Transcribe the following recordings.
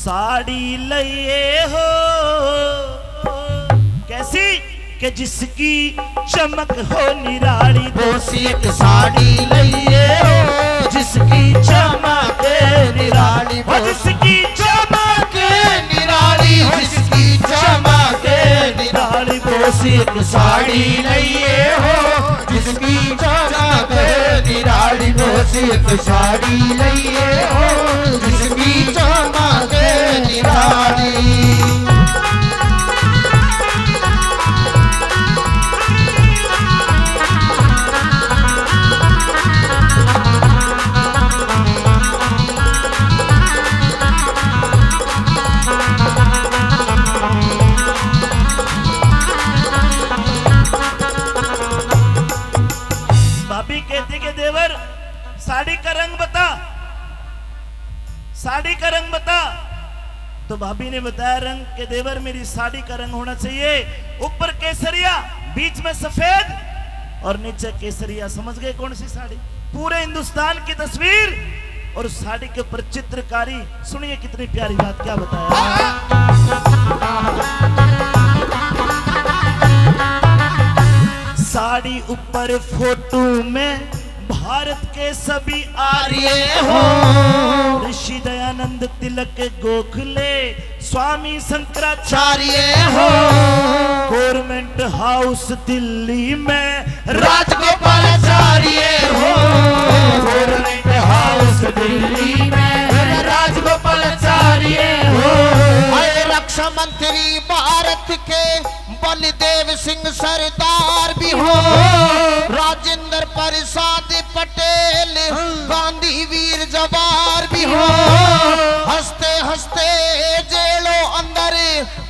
साड़ी लइए हो कैसी कि जिसकी चमक हो निराली। बोसी एक साड़ी लइए हो जिसकी चमक निराली। जिसकी चमक निराली जिसकी चमक निराली। बोसी एक साड़ी लइए हो जिसकी चमक निराली। बोसी एक साड़ी लइए हो जिसकी चमक निराली। साड़ी का रंग बता, साड़ी का रंग बता। तो भाभी ने बताया रंग के देवर मेरी साड़ी का रंग होना चाहिए ऊपर केसरिया, बीच में सफेद और नीचे केसरिया। समझ गए कौन सी साड़ी? पूरे हिंदुस्तान की तस्वीर और साड़ी के ऊपर चित्रकारी। सुनिए कितनी प्यारी बात क्या बताया। साड़ी ऊपर फोटो में भारत के सभी आर्य हो। ऋषि दयानंद तिलक गोखले स्वामी शंकराचार्य हो। गवर्नमेंट हाउस दिल्ली में राजगोपालाचार्य हो। गवर्नमेंट हाउस दिल्ली में राजगोपालाचार्य हो। रक्षा मंत्री भारत के बलदेव सिंह सरदार भी हो। राजेंद्र प्रसाद पटेल गांधी वीर जवार भी हो। हंसते हंसते जेलों अंदर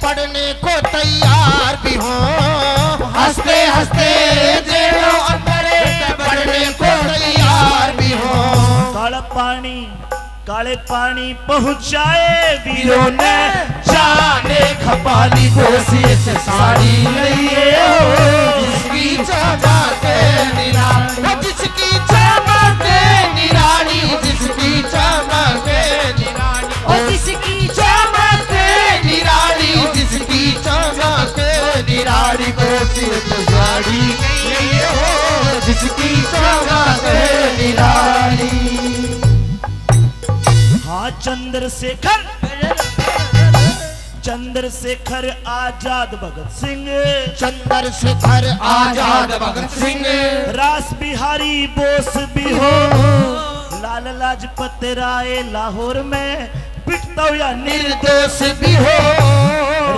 पढ़ने को तैयार भी हो। हंसते हंसते जेलों अंदर पढ़ने को तैयार भी हो। काले पानी पहुंचाए वीरों ने जाने खपाली। बोसी से साड़ी लइए हो जिसकी चमक निराली। जिसकी चमक निराली। जिसकी चमक निराली। जिसकी चमक निराली। जिसकी चमक निराली। बोसी से साड़ी लइए हो जिसकी चमक निराली। हाँ चंद्रशेखर आजाद भगत सिंह। चंद्रशेखर आजाद भगत सिंह। रास बिहारी बोस भी हो। लाल लाजपत राय लाहौर में पिटता हुआ निर्दोष भी हो।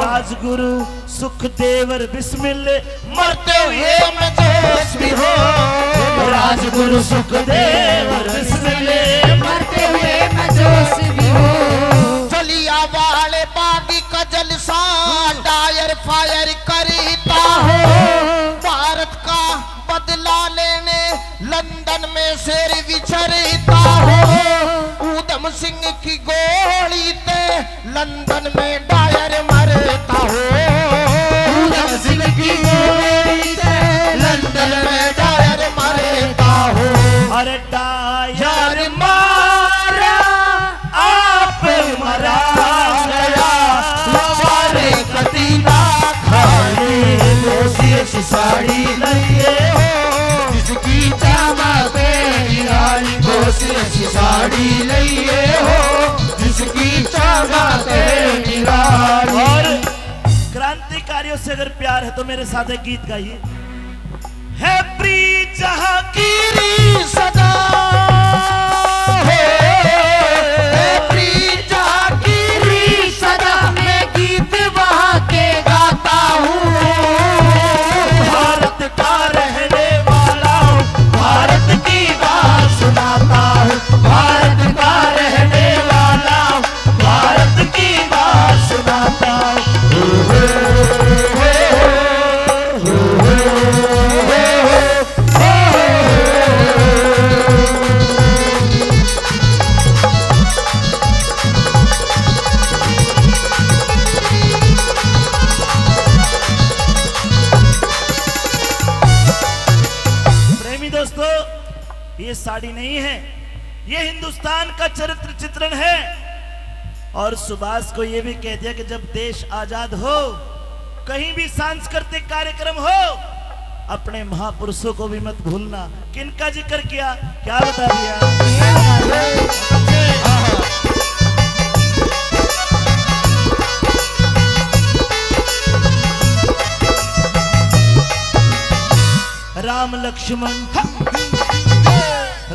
राजगुरु सुखदेव बिस्मिल मरते हुए मजोश भी हो। राजगुरु सुखदेव बिस्मिल मरते हुए मजोश भी हो। जलियांवाले बाग का जलसा डायर फायर करता हो। भारत का बदला लेने लंदन में शेर विचरता हो। ऊधम सिंह की गोली ते लंदन में डायर मरता हो। ऊधम सिंह की गोली ते लंदन में डायर मरता हो। अरे डायर मारा आप मरा गया हमारे कतीना खाने। बोसी साड़ी लइए हो जिसकी चमक निराली। बोसी साड़ी लइए हो जिसकी चमक निराली। और क्रांतिकारियों से अगर प्यार है तो मेरे साथ एक गीत गाइए। है प्रीत जहांगीरी सदा है प्रीत जहांगीरी सदा। मैं गीत वहाँ के गाता हूँ। भारत का रहने वाला हूँ, भारत की बात सुनाता हूँ। भारत का रहने वाला हूँ, भारत की बात सुनाता हूँ। ये साड़ी नहीं है, ये हिंदुस्तान का चरित्र चित्रण है। और सुभाष को यह भी कह दिया कि जब देश आजाद हो, कहीं भी सांस्कृतिक कार्यक्रम हो, अपने महापुरुषों को भी मत भूलना। किनका जिक्र किया, क्या बता दिया?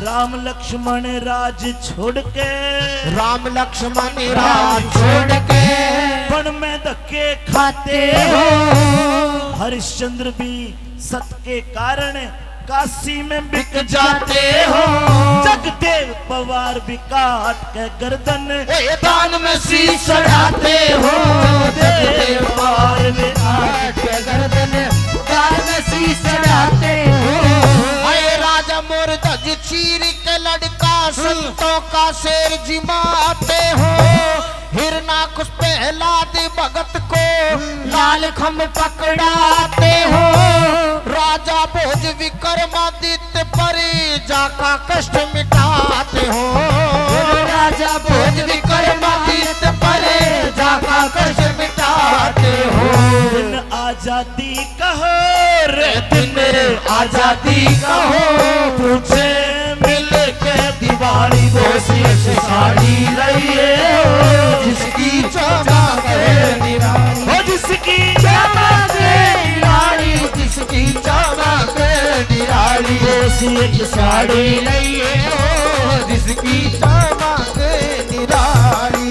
राम लक्ष्मण राज छोड़ के, राम लक्ष्मण राज छोड़ के वन में धक्के खाते हो। हरिश्चंद्र भी सत के कारण काशी में बिक जाते हो। जगदेव पवार भी काट के गर्दन दान में शीश चढ़ाते हो। जगदेव पवार भी काट के गर्दन दान में शीश चढ़ाते हो। अरे राजा मोर ध्वज चीर के लड़का संतों का शेर जिमाते हो। हिरनाकुश प्रहलाद भगत को लाल खम्भ पकड़ाते हो। राजा भोज विक्रमादित्य पर जाका कष्ट मिटाते हो। राजा भोज विक्रमादित्य पर जाका कष्ट मिटाते हो। दिन आजादी कहो रे, दिन आजादी कहो, तुझे मिल के दिवाली दोषी से साड़ी लइए हो। जिसकी चमक निराली हो, जिसकी चमक निराली, जिसकी चमक निराली दोषी एक साड़ी लइए हो। जिसकी चमक निराली।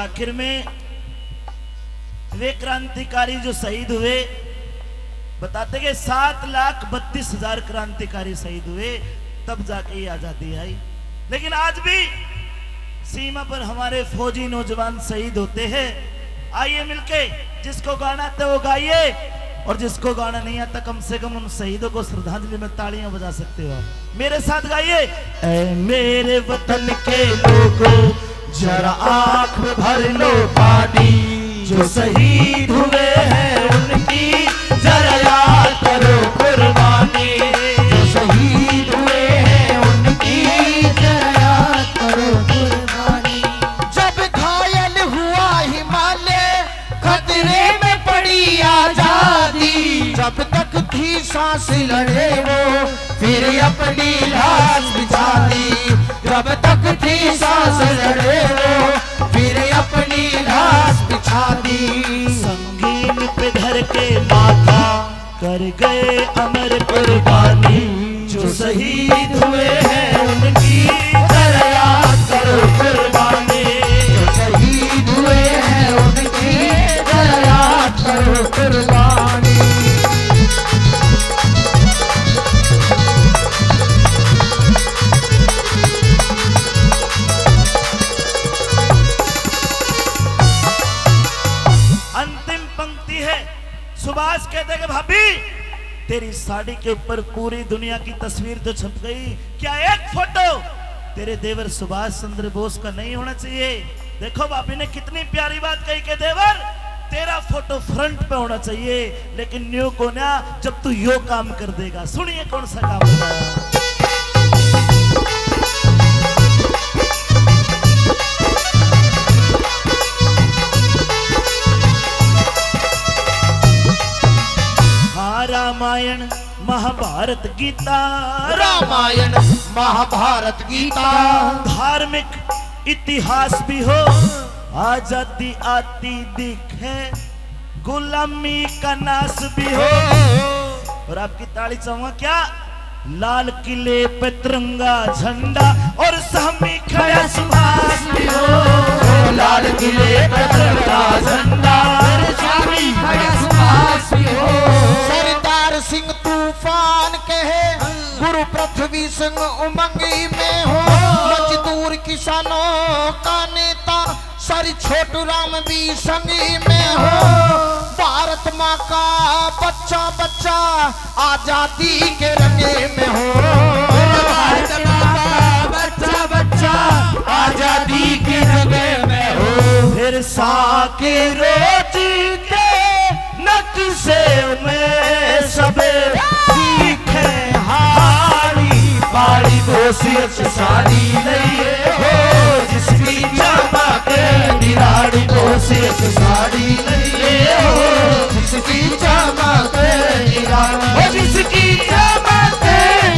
आखिर में वे क्रांतिकारी जो शहीद हुए, बताते कि 7,32,000 क्रांतिकारी शहीद हुए, तब जाके ये आजादी आई। लेकिन आज भी सीमा पर हमारे फौजी नौजवान शहीद होते हैं। आइए मिलके, जिसको गाना आता वो गाइए, और जिसको गाना नहीं आता कम से कम उन शहीदों को श्रद्धांजलि में तालियां बजा सकते हो। मेरे साथ गाइए। ऐ मेरे वतन के लोगों, जरा आंख में भर लो पानी, जो शहीद हुए हैं उनकी जरा याद करो कुर्बानी। जो शहीद हुए हैं उनकी जरा याद करो कुर्बानी। जब घायल हुआ हिमालय, खतरे में पड़ी आजादी। जब तक थी सांस लड़े वो, फिर अपनी लाश बिछा दी। जब तक थी सांस लड़े वो, फिर अपनी लाश बिछा दी। संगीन पे धर के माथा कर गए अमर कुर्बानी। जो शहीद हुए हैं उनकी जरा याद करो कुर्बानी। जो शहीद हुए हैं उनकी जरा याद करो कुर्बानी। सुभाष कहते हैं कि भाभी, तेरी साड़ी के ऊपर पूरी दुनिया की तस्वीर तो छप गई, क्या एक फोटो तेरे देवर सुभाष चंद्र बोस का नहीं होना चाहिए? देखो भाभी ने कितनी प्यारी बात कही कि देवर, तेरा फोटो फ्रंट पे होना चाहिए, लेकिन न्यू को ना, जब तू यो काम कर देगा। सुनिए कौन सा काम होगा। रामायण महाभारत गीता, रामायण महाभारत गीता। धार्मिक इतिहास भी हो, आजादी आती दिखे, गुलामी का नाश भी हो। और आपकी ताली चाहूंगा क्या? लाल किले पे तिरंगा झंडा और सामने खड़ा सुभाष भी हो। लाल किले पे तिरंगा झंडा और सामने खड़ा सुभाष भी हो। सरदार सिंह तूफान कहे, गुरु पृथ्वी सिंह उमंगी में हो। मजदूर किसानों का नेता सर छोटू राम भी संगी में हो। भारत माँ का बच्चा बच्चा आजादी के रंगे में हो। भारत माँ का बच्चा बच्चा आजादी के रंगे में हो। फिर बरसा के रोज के नक्शे में सबे दिखे हारी पाड़ी बोसियत साड़ी लइए हो जिसकी चमक निराड़ी बोसियत साड़ी लइए हो जिसकी चमक निराड़ी हो जिसकी चमक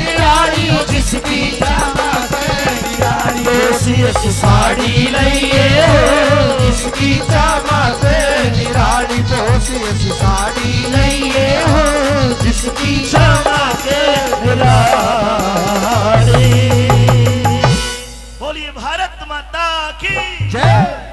निराड़ी हो जिसकी चमक निराड़ी बोसियत साड़ी लइए हो जिसकी चमक निराड़ी बोसियत साड़ी लइए हो जिसकी चमक निराड़ी। बोलिए भारत माता की जय।